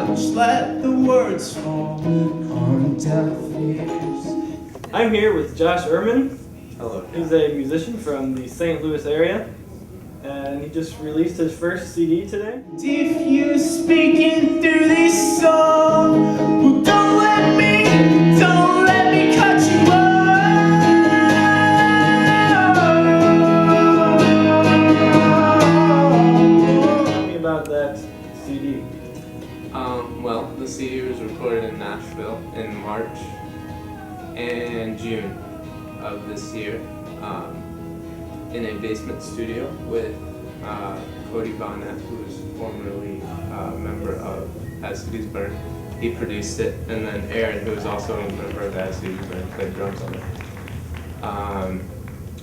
much, let the words fall on deaf ears. I'm here with Josh Ehrmann. Hello. He's a musician from the St. Louis area, and he just released his first CD today. If you're speaking through this song, well, don't let me cut you off. Tell me about that CD. Well, the CD was recorded in Nashville in March and June of this year in a basement studio with Cody Bonnet, who was formerly a member of As Cities Burn. He produced it, and then Aaron, who was also a member of As Cities Burn, played drums on it.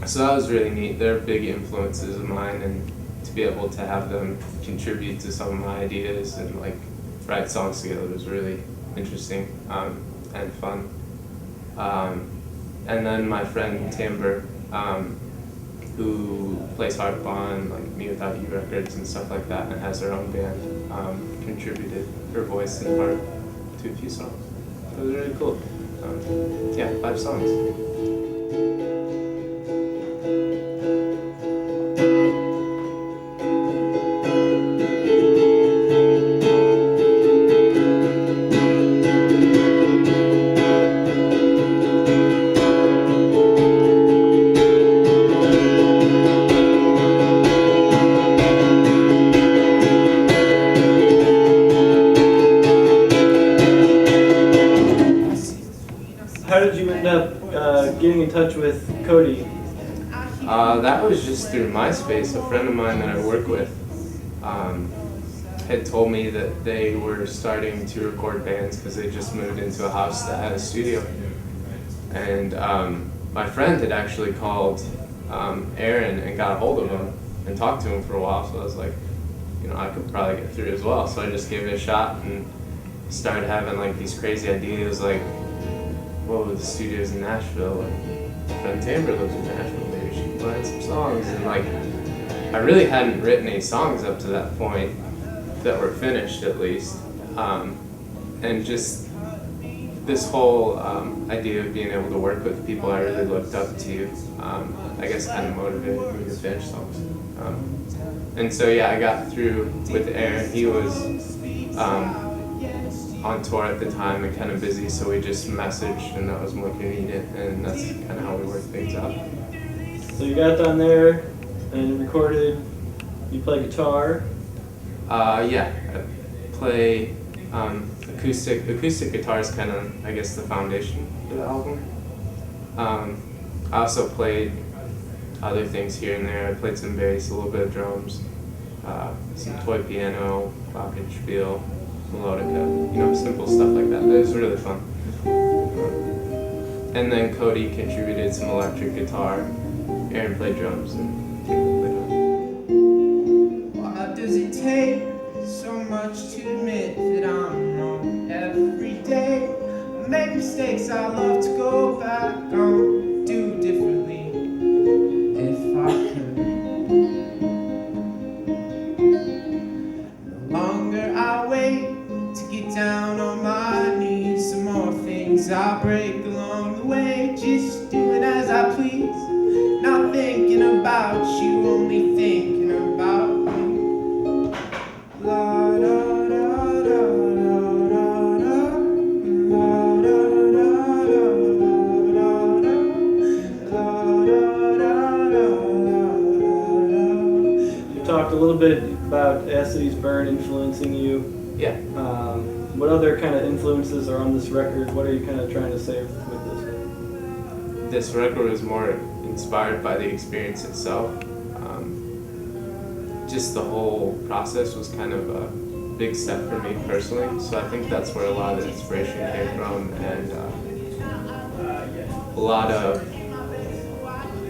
So that was really neat. They're big influences of mine, and to be able to have them contribute to some of my ideas and like write songs together was really interesting and fun. And then my friend Timber, who plays harp on like Me Without You records and stuff like that, and has her own band, contributed her voice and harp to a few songs. It was really cool. 5 songs. How did you end up getting in touch with Cody? That was just through MySpace. A friend of mine that I work with had told me that they were starting to record bands because they just moved into a house that had a studio. And my friend had actually called Aaron and got a hold of him and talked to him for a while, so I was like, I could probably get through as well. So I just gave it a shot and started having like these crazy ideas like, whoa, the studio's in Nashville, like my friend Timber lives in Nashville, maybe she could write some songs. And like, I really hadn't written any songs up to that point that were finished at least. And just this whole idea of being able to work with people I really looked up to, I guess kind of motivated me to finish songs. And so yeah, I got through with Aaron. He was on tour at the time and kind of busy, so we just messaged, and that was more convenient, and that's kind of how we worked things out. So you got down there and recorded. You play guitar. Yeah, I play acoustic. Acoustic guitar is kind of, I guess, the foundation for the album. I also played other things here and there. I played some bass, a little bit of drums, some toy piano, glockenspiel, melodica, simple stuff like that. It was really fun. And then Cody contributed some electric guitar. Aaron played drums and played drums. Why does it take so much to admit that I'm wrong every day? I make mistakes I love to go back on, do differently if I could. The longer I wait to get down on my knees, the more things I break along the way. Just doing as I please, not thinking about you, only thinking about me. La da da da da da da You talked a little bit about As Cities Burn influencing you. Yeah. What other kind of influences are on this record? What are you kind of trying to say with this? This record was more inspired by the experience itself. Just the whole process was kind of a big step for me personally, so I think that's where a lot of the inspiration came from, and a lot of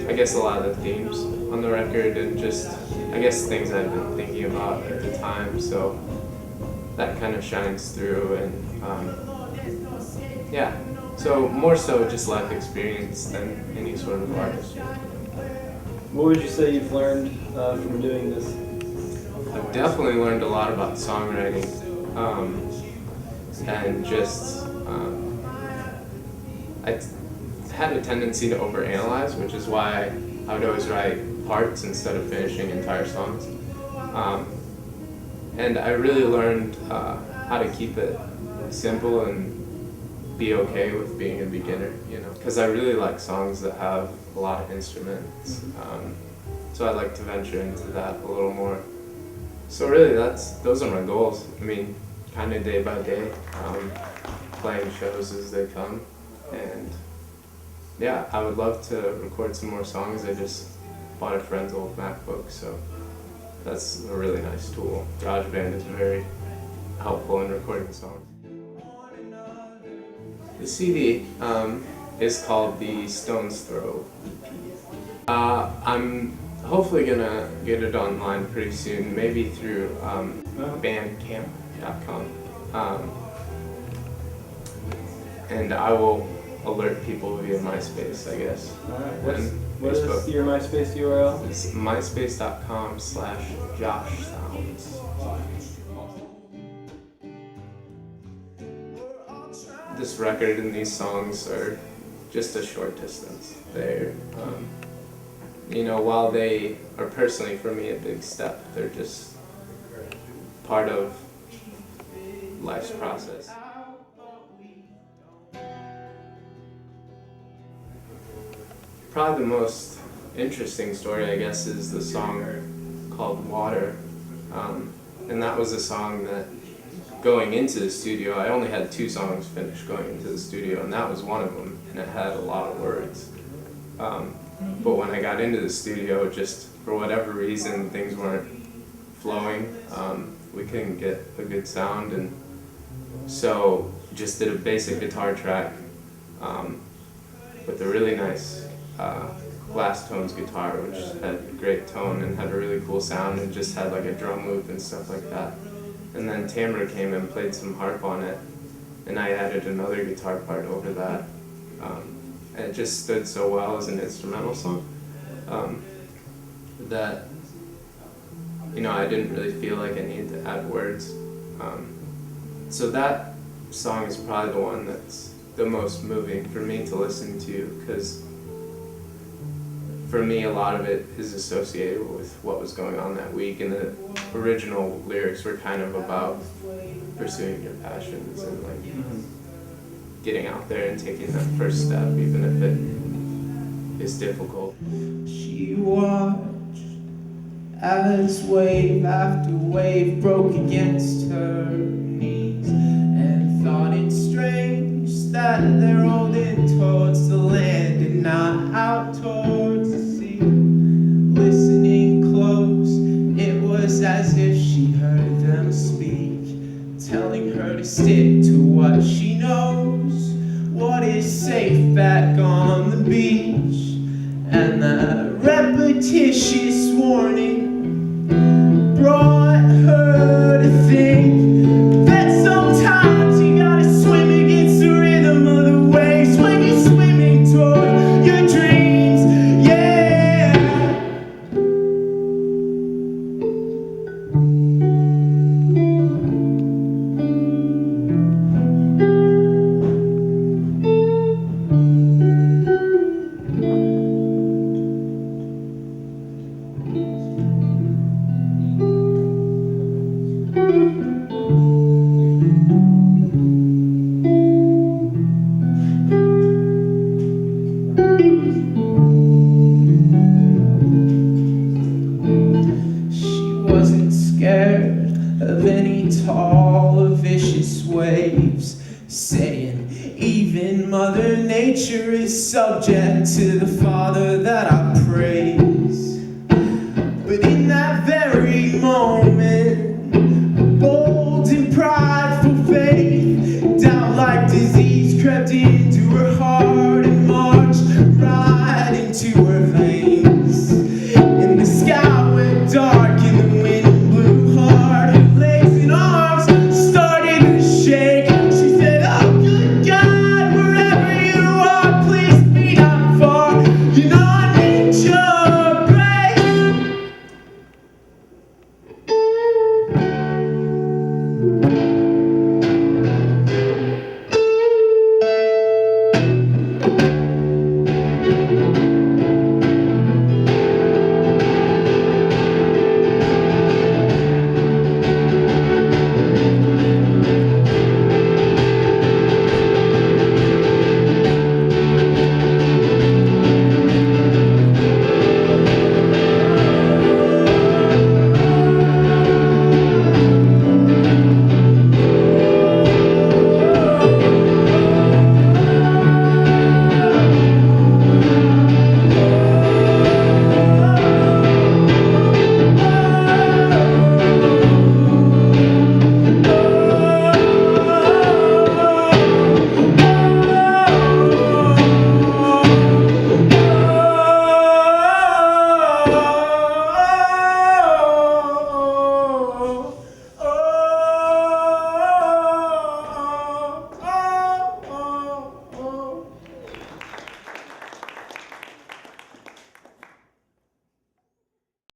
the themes on the record, and just, I guess, things I've been thinking about at the time, so that kind of shines through, and so more so just life experience than any sort of artistry. What would you say you've learned from doing this? I've definitely learned a lot about songwriting. and just I had a tendency to overanalyze, which is why I would always write parts instead of finishing entire songs. And I really learned how to keep it simple and be okay with being a beginner, you know, because I really like songs that have a lot of instruments. So I'd like to venture into that a little more. So really, those are my goals. I mean, kind of day by day, playing shows as they come, and yeah, I would love to record some more songs. I just bought a friend's old MacBook, so that's a really nice tool. GarageBand is very helpful in recording songs. The CD is called the Stone's Throw EP. I'm hopefully gonna get it online pretty soon, maybe through bandcamp.com. And I will alert people via MySpace, I guess. Alright, what is your MySpace URL? It's myspace.com/JoshSounds. This record and these songs are just a short distance. They're, you know, while they are personally for me a big step, they're just part of life's process. Probably the most interesting story, I guess, is the song called Water. And that was a song that, going into the studio, I only had 2 songs finished going into the studio, and that was one of them, and it had a lot of words. But when I got into the studio, just for whatever reason, things weren't flowing. We couldn't get a good sound, and so just did a basic guitar track with a really nice glass tones guitar, which had great tone and had a really cool sound, and just had like a drum loop and stuff like that. And then Tamara came and played some harp on it, and I added another guitar part over that. And it just stood so well as an instrumental song that, you know, I didn't really feel like I needed to add words. So that song is probably the one that's the most moving for me to listen to, because for me, a lot of it is associated with what was going on that week, and the original lyrics were kind of about pursuing your passions and like getting out there and taking that first step, even if it is difficult. She watched as wave after wave broke against her knees, and thought it strange that they're holding towards the land and not out towards the sea. Listening close, it was as if she heard them speak, telling her to stick to what she knows, what is safe back on the beach. And the repetitious warning brought her to think that sometimes you gotta swim against the rhythm of the waves when you're swimming toward your dreams, yeah. Of any tall or vicious waves, saying even Mother Nature is subject to the Father that I praise.